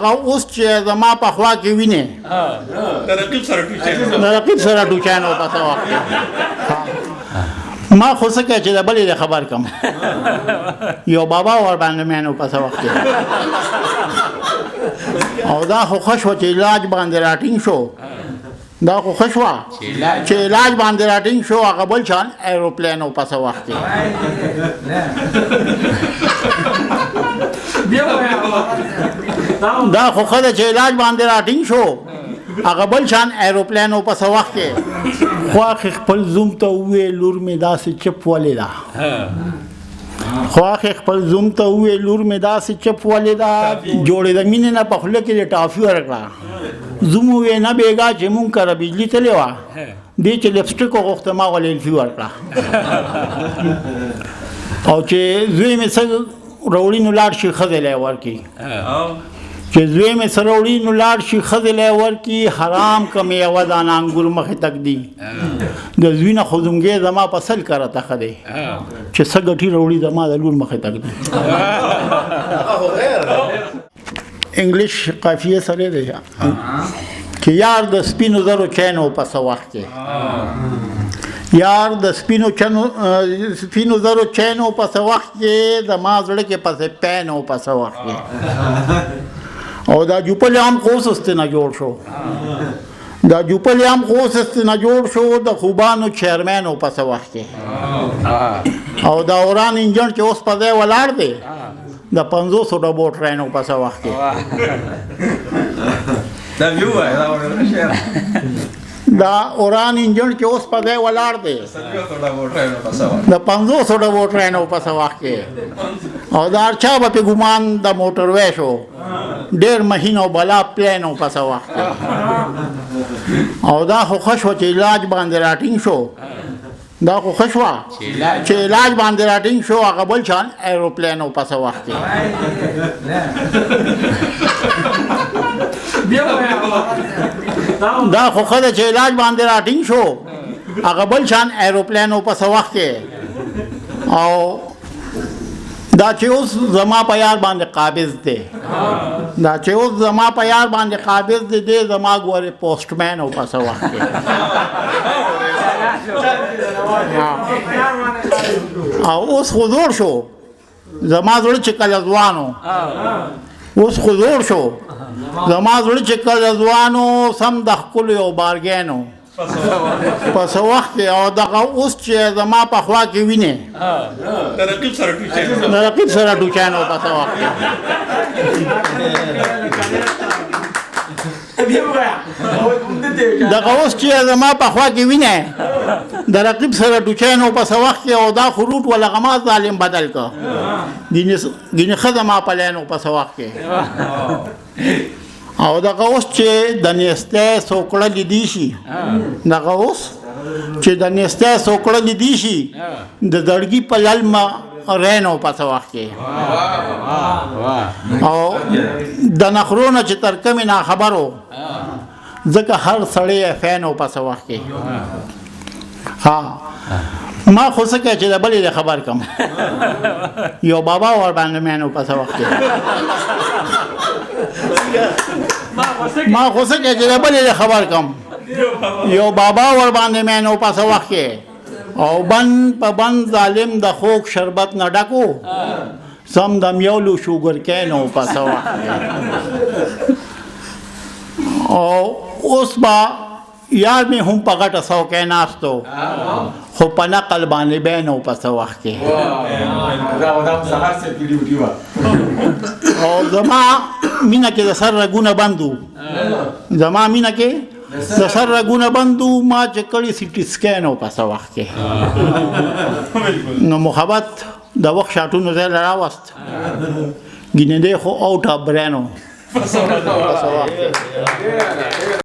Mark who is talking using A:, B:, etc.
A: هغه اوس چې زما په خوا کې وینې
B: د رقیب سره ټوچاین
A: د رقیب سره ټوچاین او پسه وخت ما خو څه کوي چې د بلې د خبر کم یو بابا ور باندې مې نو پسه وخت او دا خو خوش و چې علاج باندې راټینګ شو دا خو خوش و چې علاج باندې راټینګ شو هغه بل چان ایروپلین او پسه وخت دا خو خدای چې علاج باندې راټینګ شو هغه بل شان ایروپلین او پس وخت کې خو خپل زوم ته وې لور می داسې چپ ولې دا خو خپل زوم ته وې لور می داسې چپ ولې دا جوړې د مینې نه په خله کې ټافي ورکړه زوم وې نه بیګا چې مونږ کړه بجلی ته لیوا دې چې لپسټیک وغوښته ما ولې الفي ورکړه او چې زوی می څنګه روړی نو لاړ شي خزلې ورکی چې زوی می سروړی نو لاړ شي خزلې ورکی حرام کمې او دان انګور مخ تک دی د زوی نه خودمګې زما پسل کرا ته خدي چې سګټي روړی زما د لور مخ تک دی انګلیش قافیه سره دی چې یار د سپینو زرو چینو په وخت کې یار د سپینو زرو چینو په وخت کې د ما زړه کې پسې پینو په وخت کې او دا جوپل هم خوست نه جوړ شو دا جوپل هم خوست نه جوړ شو د خوبانو چیرمن او په وخت کې او دا اوران انجن چې اوس په ځای ولاړ دی د 500 ډبو ټرین او په وخت کې
B: دا ویو دا
A: دا اوران انجن چې اوس په ځای ولاړ دی د 500 ډبو ټرین او په وخت کې او دا چا په ګمان د موټر وې شو ډېر مهینو بلا پلان او په وخت کې او دا خو خوش و چې علاج باندې راټینګ شو دا خو خوش و چې علاج باندې راټینګ شو هغه بل شان ایروپلین او په وخت کې دا خو خدای چې علاج باندې راټینګ شو هغه بل شان ایروپلین او په وخت کې او دا چې اوس زما په یار باندې قابض دی دا چې اوس زما په یار باندې قابض دی زما ګوره پوسټمن او په وخت کې او اوس حضور شو زما زړه چې کله ځوانو اوس حضور شو زما زړه چې کله ځوانو سم د خپل یو بارګینو پس وخت او دغه اوس چې زما په خوا کې وینې
B: د رقیب سره
A: ټوچاین او پس وخت دغه اوس چې زما په خوا کې وینې د رقیب سره ټوچاین او پس وخت کې او دا خروټ ولا غما ظالم بدل کا دینه خدمه په لین او پس وخت کې او دغه اوس چې د نيسته سوکړه لیدي شي دغه اوس چې د نيسته سوکړه لیدي شي د دړګي په لالما رینو پس وخت کې او د نخرونه چې تر کمه نه خبرو ځکه هر سړی فینو پس وخت کې ها ما خو څه کوي چې د بلې د خبر کم یو بابا ور باندې مې نو پس وخت کې ما خو څه کوي چې د بلې د خبر کم یو بابا ور باندې مې نو پس وخت کې او بند ظالم د خوک شربت نه ډکو سم د میولو شوګر کینو پس وخت او اوس با یار می هم په غټه سو کې ناستو خو په نقل باندې بینو پس وخت کې او زما مینا کې د سر رګونه بندو زما مینا کې د سر رګونه بندو ما چې کړي سټي سکین او پس وخت کې نو محبت د وخت شاتونو ځای راوست ګینه دی خو اوټ برانو